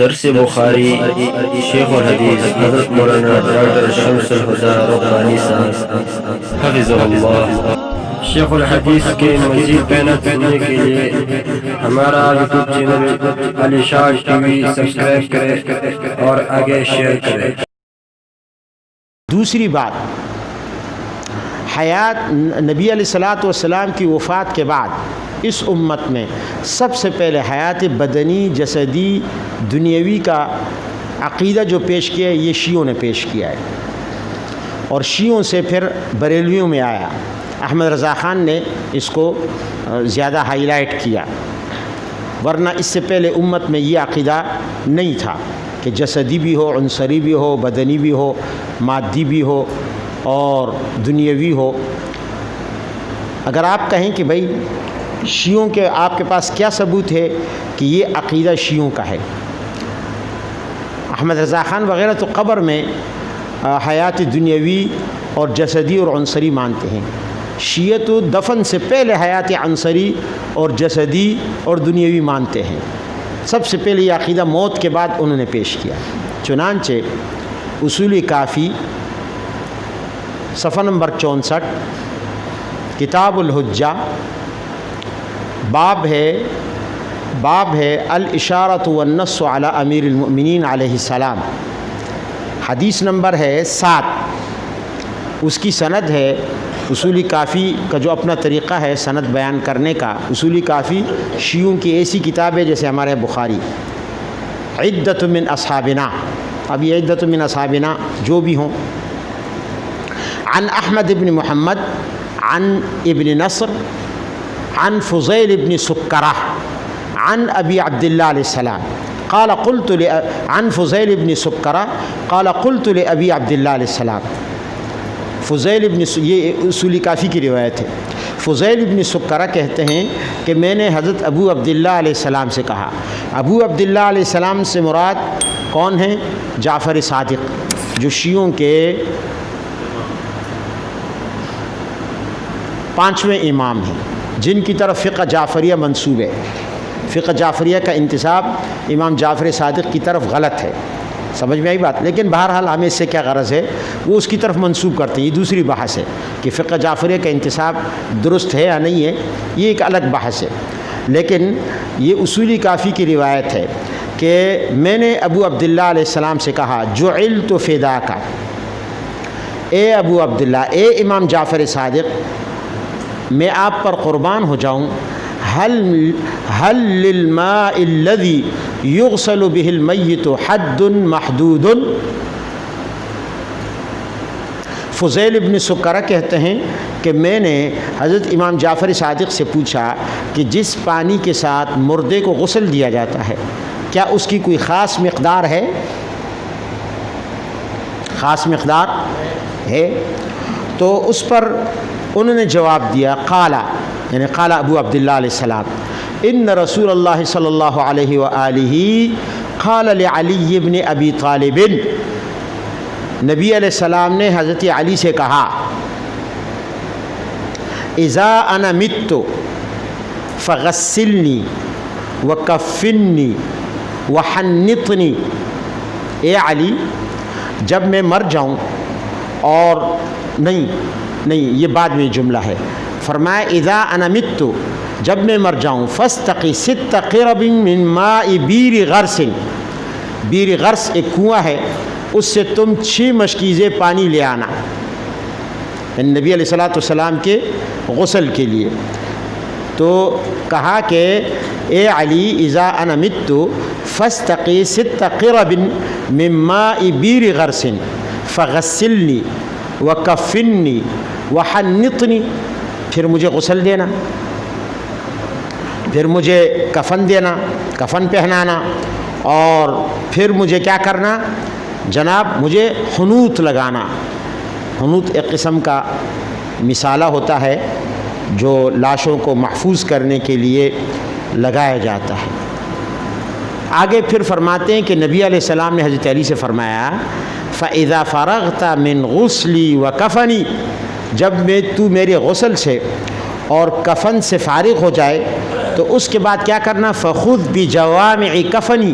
درس بخاری شیخ الحدیث حضرت مولانا ڈاکٹر شمس الہدیٰ ربانی صاحب حفظہ اللہ۔ شیخ الحدیث کے مزید بیانات سننے کے لیے ہمارا YouTube channel Ali Shah T V subscribe کریں اور آگے شیئر کریں۔ دوسری بات، حیات نبی علیہ الصلوۃ والسلام کی وفات کے بعد اس امت میں سب سے پہلے حیات بدنی جسدی دنیاوی کا عقیدہ جو پیش کیا ہے یہ شیعوں نے پیش کیا ہے، اور شیعوں سے پھر بریلویوں میں آیا۔ احمد رضا خان نے اس کو زیادہ ہائی لائٹ کیا، ورنہ اس سے پہلے امت میں یہ عقیدہ نہیں تھا کہ جسدی بھی ہو، عنصری بھی ہو، بدنی بھی ہو، مادی بھی ہو اور دنیاوی ہو۔ اگر آپ کہیں کہ بھائی شیعوں کے آپ کے پاس کیا ثبوت ہے کہ یہ عقیدہ شیعوں کا ہے؟ احمد رضا خان وغیرہ تو قبر میں حیات دنیاوی اور جسدی اور عنصری مانتے ہیں، شیعہ تو دفن سے پہلے حیات عنصری اور جسدی اور دنیاوی مانتے ہیں۔ سب سے پہلے یہ عقیدہ موت کے بعد انہوں نے پیش کیا۔ چنانچہ اصول کافی صفحہ نمبر 64 کتاب الحجہ باب ہے الاشارۃ والنص علی امیر المؤمنین علیہ السلام، حدیث نمبر ہے 7، اس کی سند ہے۔ اصولی کافی کا جو اپنا طریقہ ہے سند بیان کرنے کا، اصولی کافی شیعوں کی ایسی کتاب ہے جیسے ہمارے بخاری۔ عدۃ من اصحابنا، اب یہ عدۃ من اصحابنا جو بھی ہوں، عن احمد ابن محمد عن ابن نصر عن فضیل ابن سکرہ عن ابی عبداللہ علیہ السلام قال قلت عن فضیل ابن سکرہ قال قلت لابی عبداللہ علیہ السلام۔ فضیل ابن یہ اصولی کافی کی روایت ہے۔ فضیل ابن سکرہ کہتے ہیں کہ میں نے حضرت ابو عبداللہ علیہ السلام سے کہا۔ ابو عبداللہ علیہ السلام سے مراد کون ہیں؟ جعفر صادق، جو شیعوں کے 5ویں امام ہیں، جن کی طرف فقہ جعفریہ منسوب ہے۔ فقہ جعفریہ کا انتساب امام جعفر صادق کی طرف غلط ہے، سمجھ میں آئی بات؟ لیکن بہرحال ہمیں اس سے کیا غرض ہے، وہ اس کی طرف منسوب کرتے ہیں، یہ دوسری بحث ہے کہ فقہ جعفریہ کا انتساب درست ہے یا نہیں ہے، یہ ایک الگ بحث ہے۔ لیکن یہ اصولی کافی کی روایت ہے کہ میں نے ابو عبداللہ علیہ السلام سے کہا جعلت فداک، اے ابو عبداللہ، اے امام جعفر صادق، میں آپ پر قربان ہو جاؤں، هل للماء الذي يغسل به المیت حد محدود؟ فضیل ابن سکرہ کہتے ہیں کہ میں نے حضرت امام جعفر صادق سے پوچھا کہ جس پانی کے ساتھ مردے کو غسل دیا جاتا ہے کیا اس کی کوئی خاص مقدار ہے؟ خاص مقدار ہے؟ تو اس پر انہوں نے جواب دیا یعنی قال ابو عبداللہ علیہ السلام ان رسول اللہ صلی اللہ علیہ وآلہ قال لعلی بن ابی طالب، نبی علیہ السلام نے حضرت علی سے کہا اذا انا مت فغسلنی وکفنی وحنطنی، اے علی جب میں مر جاؤں، اور نہیں یہ بعد میں جملہ ہے، فرمایا اذا انا مت، جب میں مر جاؤں، فاستقی 6 قرب من ماء بیر غرس، بیر غرس ایک کنواں ہے، اس سے تم 6 مشکیزیں پانی لے آنا، نبی علیہ الصلوۃ والسلام کے غسل کے لیے۔ تو کہا کہ اے علی اذا انا مت فاستقی 6 قرب من ماء بیر غرس فغسلنی وکفنی وحنطنی، پھر مجھے غسل دینا، پھر مجھے کفن دینا، کفن پہنانا، اور پھر مجھے کیا کرنا جناب، مجھے حنوط لگانا۔ حنوط ایک قسم کا مسالہ ہوتا ہے جو لاشوں کو محفوظ کرنے کے لیے لگایا جاتا ہے۔ آگے پھر فرماتے ہیں کہ نبی علیہ السلام نے حضرت علی سے فرمایا فَإِذَا فَرَغْتَ مِنْ غُسْلِي وَكَفَنِي، جب تو میرے غسل سے اور کفن سے فارغ ہو جائے تو اس کے بعد کیا کرنا، فَخُذْ بِجَوَامِعِ كَفَنِي،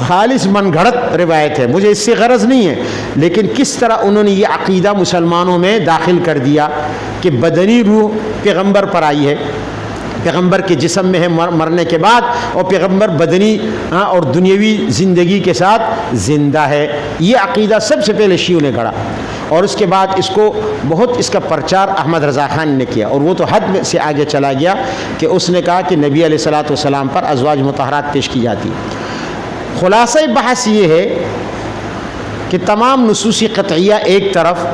خالص من گھڑت روایت ہے، مجھے اس سے غرض نہیں ہے، لیکن کس طرح انہوں نے یہ عقیدہ مسلمانوں میں داخل کر دیا کہ بدنی روح پیغمبر پر آئی ہے، پیغمبر کے جسم میں ہے مرنے کے بعد، اور پیغمبر بدنی اور دنیاوی زندگی کے ساتھ زندہ ہے۔ یہ عقیدہ سب سے پہلے شیعوں نے گھڑا، اور اس کے بعد اس کو بہت اس کا پرچار احمد رضا خان نے کیا، اور وہ تو حد سے آگے چلا گیا کہ اس نے کہا کہ نبی علیہ الصلوۃ والسلام پر ازواج مطہرات پیش کی جاتی۔ خلاصہ بحث یہ ہے کہ تمام نصوص قطعیہ ایک طرف،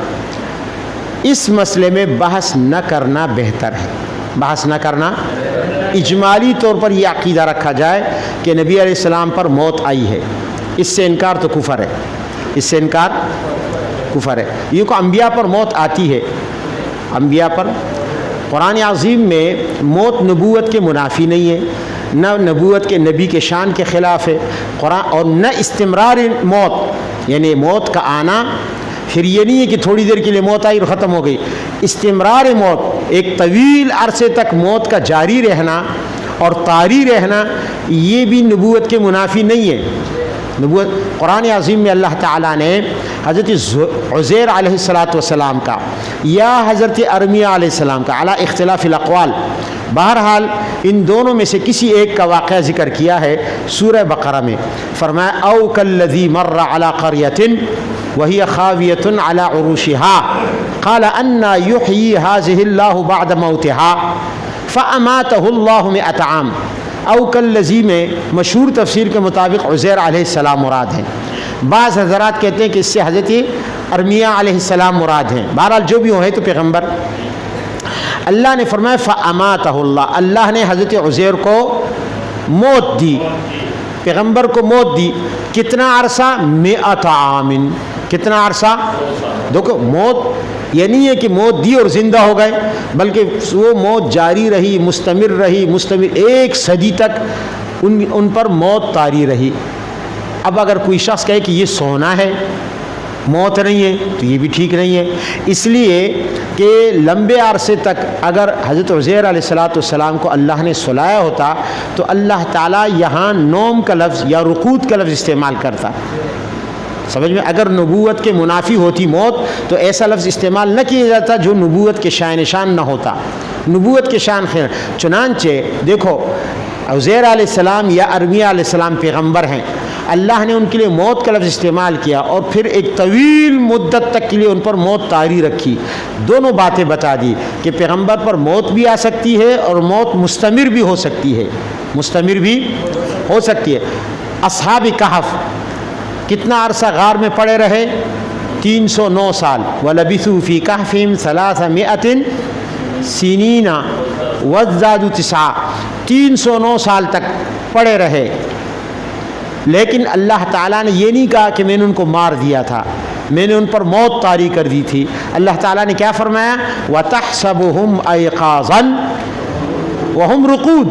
اس مسئلے میں بحث نہ کرنا بہتر ہے، بحث نہ کرنا، اجمالی طور پر یہ عقیدہ رکھا جائے کہ نبی علیہ السلام پر موت آئی ہے، اس سے انکار تو کفر ہے، اس سے انکار کفر ہے۔ یہ کو انبیاء پر موت آتی ہے، انبیاء پر قرآن عظیم میں موت نبوت کے منافی نہیں ہے، نہ نبوت کے نبی کے شان کے خلاف ہے قرآن، اور نہ استمرار موت، یعنی موت کا آنا پھر یہ نہیں ہے کہ تھوڑی دیر کے لیے موت آئی اور ختم ہو گئی۔ استمرار موت، ایک طویل عرصے تک موت کا جاری رہنا اور طاری رہنا، یہ بھی نبوت کے منافی نہیں ہے۔ نبوت قرآن عظیم میں اللہ تعالیٰ نے حضرت عزیر علیہ السلام کا یا حضرت ارمیہ علیہ السلام کا علی اختلاف الاقوال، بہرحال ان دونوں میں سے کسی ایک کا واقعہ ذکر کیا ہے سورہ بقرہ میں۔ فرمایا او کالذی مر علی قریۃ وہی خاویۃ علی عروشها قال انا یحیی هذه اللہ بعد موتها فاماتہ اللہ 100 عام۔ او کالذی میں مشہور تفسیر کے مطابق عزیر علیہ السلام مراد ہیں، بعض حضرات کہتے ہیں کہ اس سے حضرت ارمیہ علیہ السلام مراد ہیں، بہرحال جو بھی ہو ہے تو پیغمبر۔ اللہ نے فرمایا فاماتہ اللہ، اللہ نے حضرت عزیر کو موت دی، پیغمبر کو موت دی۔ کتنا عرصہ؟ 100 عام، کتنا عرصہ؟ دیکھو موت یہ نہیں ہے کہ موت دی اور زندہ ہو گئے، بلکہ وہ موت جاری رہی، مستمر رہی، مستمر 1 صدی تک ان پر موت طاری رہی۔ اب اگر کوئی شخص کہے کہ یہ سونا ہے، موت نہیں ہے، تو یہ بھی ٹھیک نہیں ہے، اس لیے کہ لمبے عرصے تک اگر حضرت عزیر علیہ السلام کو اللہ نے سلایا ہوتا تو اللہ تعالیٰ یہاں نوم کا لفظ یا رقود کا لفظ استعمال کرتا، سمجھ میں؟ اگر نبوت کے منافی ہوتی موت تو ایسا لفظ استعمال نہ کیا جاتا جو نبوت کے شان نشان نہ ہوتا، نبوت کے شان خیر۔ چنانچہ دیکھو عزیر علیہ السلام یا ارمیہ علیہ السلام پیغمبر ہیں، اللہ نے ان کے لیے موت کا لفظ استعمال کیا اور پھر ایک طویل مدت تک کے لیے ان پر موت طاری رکھی۔ دونوں باتیں بتا دی کہ پیغمبر پر موت بھی آ سکتی ہے اور موت مستمر بھی ہو سکتی ہے، مستمر بھی ہو سکتی ہے۔ اصحاب کہف کتنا عرصہ غار میں پڑے رہے؟ 309 سال۔ وَلَبِثُوا فِي كَهْفِهِمْ 300 سِنِينَ وَازْدَادُوا 9، 309 سال تک پڑے رہے، لیکن اللہ تعالیٰ نے یہ نہیں کہا کہ میں نے ان کو مار دیا تھا، میں نے ان پر موت طاری کر دی تھی۔ اللہ تعالیٰ نے کیا فرمایا؟ وَتَحْسَبُهُمْ أَيْقَاظًا وَهُمْ رُقُودٌ،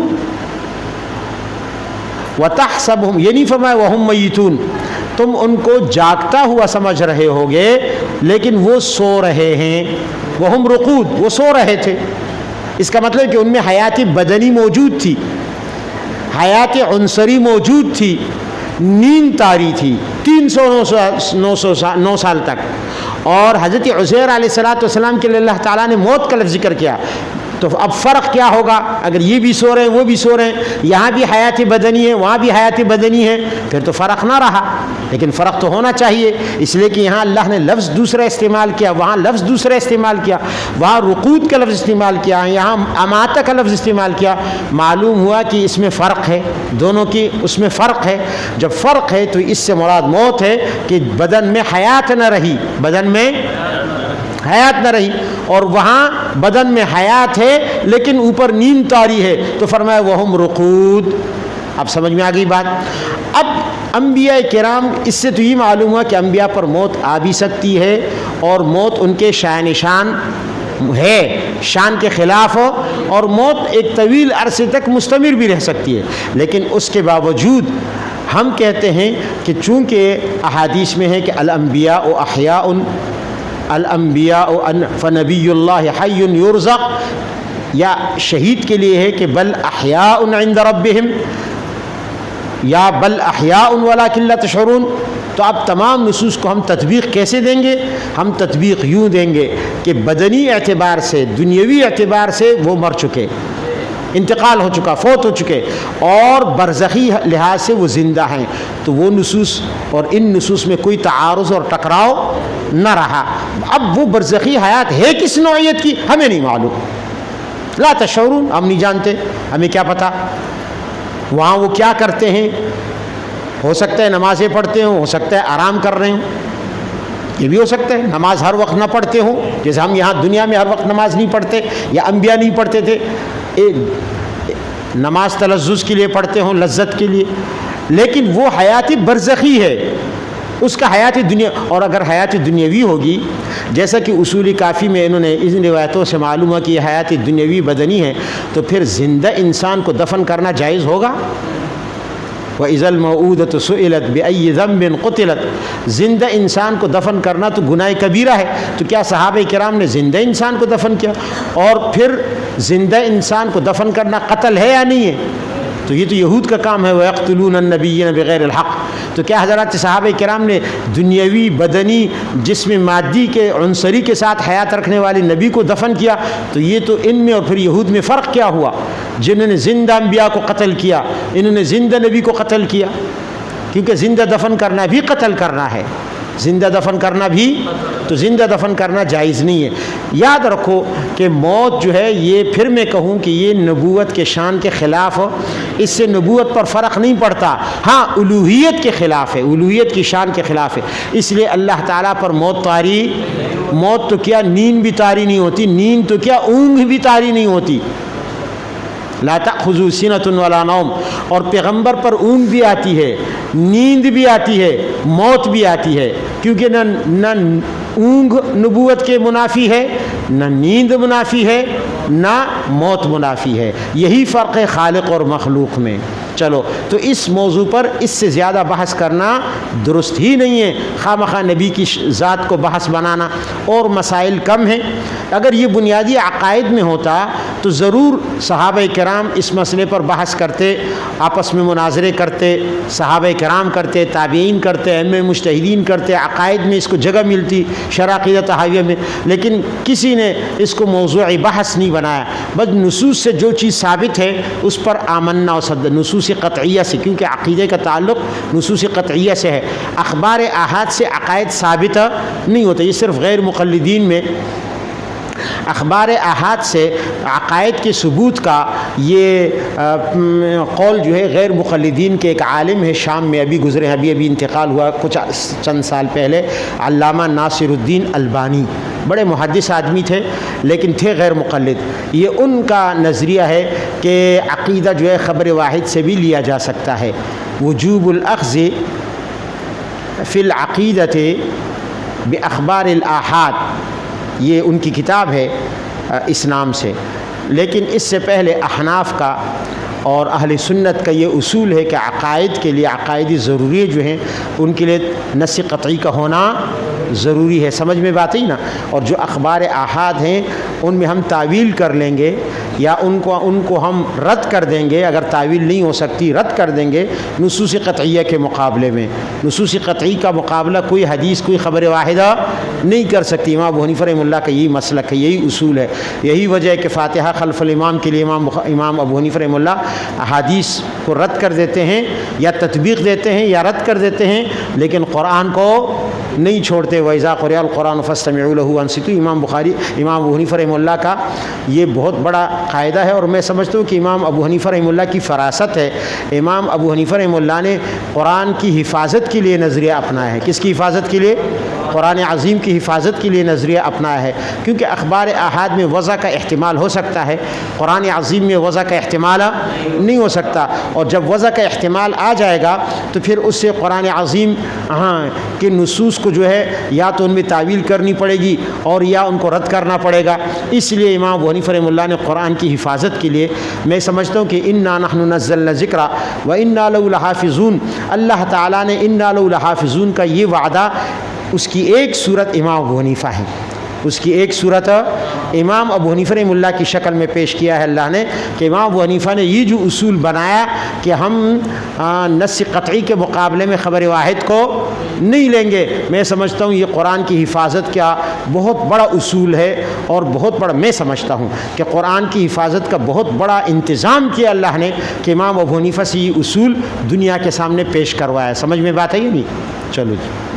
وَتَحْسَبُهُمْ یہ نہیں فرمایا وَهُمْ مَيِّتُونَ، تم ان کو جاگتا ہوا سمجھ رہے ہوگے لیکن وہ سو رہے ہیں، وَهُمْ رُقُود، وہ سو رہے تھے۔ اس کا مطلب کہ ان میں حیات بدنی موجود تھی، حیات عنصری موجود تھی، نیند طاری تھی 309 سال تک۔ اور حضرت عزیر علیہ السلام کے لیے اللہ تعالیٰ نے موت کا لفظ ذکر کیا، تو اب فرق کیا ہوگا؟ اگر یہ بھی سو رہے ہیں وہ بھی سو رہے ہیں، یہاں بھی حیات بدنی ہے وہاں بھی حیات بدنی ہے، پھر تو فرق نہ رہا، لیکن فرق تو ہونا چاہیے، اس لیے کہ یہاں اللہ نے لفظ دوسرا استعمال کیا، وہاں لفظ دوسرا استعمال کیا، وہاں رقود کا لفظ استعمال کیا، یہاں اماتہ کا لفظ استعمال کیا۔ معلوم ہوا کہ اس میں فرق ہے، دونوں کی اس میں فرق ہے۔ جب فرق ہے تو اس سے مراد موت ہے کہ بدن میں حیات نہ رہی، بدن میں حیات نہ رہی، اور وہاں بدن میں حیات ہے لیکن اوپر نیند طاری ہے، تو فرمایا وَهُمْ رُقُود۔ اب سمجھ میں آ گئی بات؟ اب انبیاء کرام، اس سے تو یہ معلوم ہوا کہ انبیاء پر موت آ بھی سکتی ہے اور موت ان کے شان شان ہے، شان کے خلاف ہو، اور موت ایک طویل عرصے تک مستمر بھی رہ سکتی ہے، لیکن اس کے باوجود ہم کہتے ہیں کہ چونکہ احادیث میں ہے کہ الانبیاء احیاء، الانبیاء فنبی اللہ حی یرزق، یا شہید کے لیے ہے کہ بل احیاء عند ربہم، یا بل احیاء ولکن لا تشعرون، تو اب تمام نصوص کو ہم تطبیق کیسے دیں گے؟ ہم تطبیق یوں دیں گے کہ بدنی اعتبار سے، دنیاوی اعتبار سے وہ مر چکے، انتقال ہو چکا، فوت ہو چکے، اور برزخی لحاظ سے وہ زندہ ہیں، تو وہ نصوص اور ان نصوص میں کوئی تعارض اور ٹکراؤ نہ رہا۔ اب وہ برزخی حیات ہے کس نوعیت کی ہمیں نہیں معلوم، لا تشعرون، ہم نہیں جانتے، ہمیں کیا پتہ وہاں وہ کیا کرتے ہیں۔ ہو سکتا ہے نمازیں پڑھتے ہوں، ہو سکتا ہے آرام کر رہے ہوں، یہ بھی ہو سکتا ہے نماز ہر وقت نہ پڑھتے ہوں، جیسے ہم یہاں دنیا میں ہر وقت نماز نہیں پڑھتے یا انبیاء نہیں پڑھتے تھے، نماز تلذذ کے لیے پڑھتے ہوں، لذت کے لیے، لیکن وہ حیات برزخی ہے، اس کا حیات دنیا۔ اور اگر حیات دنیاوی ہوگی، جیسا کہ اصول کافی میں انہوں نے ان روایتوں سے معلوم ہے کہ یہ حیات دنیاوی بدنی ہے، تو پھر زندہ انسان کو دفن کرنا جائز ہوگا؟ وَإِذَا الْمَوْءُودَةُ سُئِلَتْ بِأَيِّ ذَنبٍ قُتِلَتْ، زندہ انسان کو دفن کرنا تو گناہ کبیرہ ہے، تو کیا صحابہ کرام نے زندہ انسان کو دفن کیا؟ اور پھر زندہ انسان کو دفن کرنا قتل ہے یا نہیں ہے؟ تو یہ تو یہود کا کام ہے، وَيَقْتُلُونَ النَّبِيِّينَ بِغَيْرِ الْحَقِّ۔ تو کیا حضرات صحابہ کرام نے دنیاوی بدنی جسم مادی کے عنصری کے ساتھ حیات رکھنے والے نبی کو دفن کیا؟ تو یہ تو ان میں اور پھر یہود میں فرق کیا ہوا؟ جنہوں نے زندہ انبیاء کو قتل کیا، انہوں نے زندہ نبی کو قتل کیا، کیونکہ زندہ دفن کرنا بھی قتل کرنا ہے، زندہ دفن کرنا بھی، تو زندہ دفن کرنا جائز نہیں ہے۔ یاد رکھو کہ موت جو ہے، یہ پھر میں کہوں کہ یہ نبوت کے شان کے خلاف، اس سے نبوت پر فرق نہیں پڑتا، ہاں الوہیت کے خلاف ہے، الوہیت کی شان کے خلاف ہے، اس لیے اللہ تعالیٰ پر موت طاری، موت تو کیا نیند بھی طاری نہیں ہوتی، نیند تو کیا اونگ بھی طاری نہیں ہوتی، لا تأخذوا سنة ولا نوم، اور پیغمبر پر اونگ بھی آتی ہے، نیند بھی آتی ہے، موت بھی آتی ہے، کیونکہ نہ اونگ نبوت کے منافی ہے، نہ نیند منافی ہے، نہ موت منافی ہے، یہی فرق ہے خالق اور مخلوق میں۔ چلو تو اس موضوع پر اس سے زیادہ بحث کرنا درست ہی نہیں ہے، خواہ مخواہ نبی کی ذات کو بحث بنانا، اور مسائل کم ہیں۔ اگر یہ بنیادی عقائد میں ہوتا تو ضرور صحابہ کرام اس مسئلے پر بحث کرتے، آپس میں مناظرے کرتے، صحابہ کرام کرتے، تابعین کرتے، ائمہ مجتہدین کرتے، عقائد میں اس کو جگہ ملتی، شرح عقیدہ طحاویہ میں، لیکن کسی نے اس کو موضوع بحث نہیں بنایا، بس نصوص سے جو چیز ثابت ہے اس پر آمنا و صدق، نصوص قطعیہ سے، کیونکہ عقیدے کا تعلق نصوص قطعیہ سے ہے، اخبار احاد سے عقائد ثابت نہیں ہوتے، یہ صرف غیر مقلدین میں اخبار احاد سے عقائد کے ثبوت کا یہ قول جو ہے غیر مقلدین کے ایک عالم ہے شام میں، ابھی گزرے، ابھی انتقال ہوا کچھ چند سال پہلے، علامہ ناصر الدین البانی، بڑے محدث آدمی تھے لیکن تھے غیر مقلد، یہ ان کا نظریہ ہے کہ عقیدہ جو ہے خبر واحد سے بھی لیا جا سکتا ہے، وجوب الاخذ فی العقیدۃ باخبار الاحاد، یہ ان کی کتاب ہے اس نام سے، لیکن اس سے پہلے احناف کا اور اہل سنت کا یہ اصول ہے کہ عقائد کے لیے، عقائدی ضروری جو ہیں ان کے لیے نص قطعی کا ہونا ضروری ہے، سمجھ میں بات ہی نا۔ اور جو اخبار احاد ہیں ان میں ہم تعویل کر لیں گے یا ان کو ہم رد کر دیں گے، اگر تعویل نہیں ہو سکتی رد کر دیں گے نصوص قطعیہ کے مقابلے میں۔ نصوص قطعی کا مقابلہ کوئی حدیث، کوئی خبر واحدہ نہیں کر سکتی۔ امام ابو حنیفہ رحمہ اللہ کا یہی مسلک ہے، یہی اصول ہے، یہی وجہ ہے کہ فاتحہ خلف الامام کے لیے امام ابو حنیفہ رحمہ اللہ احادیث کو رد کر دیتے ہیں یا تطبیق دیتے ہیں یا رد کر دیتے ہیں، لیکن قرآن کو نہیں چھوڑتے۔ وَإِذَا قُرِئَ الْقُرْآنُ فَاسْتَمِعُوا لَهُ وَأَنصِتُوا، امام ابو حنیفہ رحمہ اللہ کا یہ بہت بڑا قاعدہ ہے، اور میں سمجھتا ہوں کہ امام ابو حنیفہ رحمہ اللہ کی فراست ہے۔ امام ابو حنیفہ رحمہ اللہ نے قرآن کی حفاظت کے لیے نظریہ اپنایا ہے۔ کس کی حفاظت کے لیے؟ قرآن عظیم کی حفاظت کے لیے نظریہ اپنایا ہے، کیونکہ اخبار احاد میں وضع کا احتمال ہو سکتا ہے، قرآن عظیم میں وضع کا احتمال نہیں ہو سکتا، اور جب وضع کا احتمال آ جائے گا تو پھر اس سے قرآن عظیم کے نصوص کو جو ہے یا تو ان میں تعویل کرنی پڑے گی اور یا ان کو رد کرنا پڑے گا۔ اس لیے امام ابو حنیفہ رحمہ اللہ نے قرآن کی حفاظت کے لیے، میں سمجھتا ہوں کہ انا نحن نزلنا الذکر وانا لہ لحافظون، اللہ تعالیٰ نے انا لہ لحافظون کا یہ وعدہ، اس کی ایک صورت امام ابو حنیفہ ہے، اس کی ایک صورت امام ابو حنیفہ رحمہ اللہ کی شکل میں پیش کیا ہے اللہ نے کہ امام ابو حنیفہ نے یہ جو اصول بنایا کہ ہم نص قطعی کے مقابلے میں خبر واحد کو نہیں لیں گے، میں سمجھتا ہوں یہ قرآن کی حفاظت کا بہت بڑا اصول ہے، اور بہت بڑا میں سمجھتا ہوں کہ قرآن کی حفاظت کا بہت بڑا انتظام کیا اللہ نے کہ امام ابو حنیفہ سے یہ اصول دنیا کے سامنے پیش کروایا۔ سمجھ میں بات ہے یا نہیں؟ چلو جی۔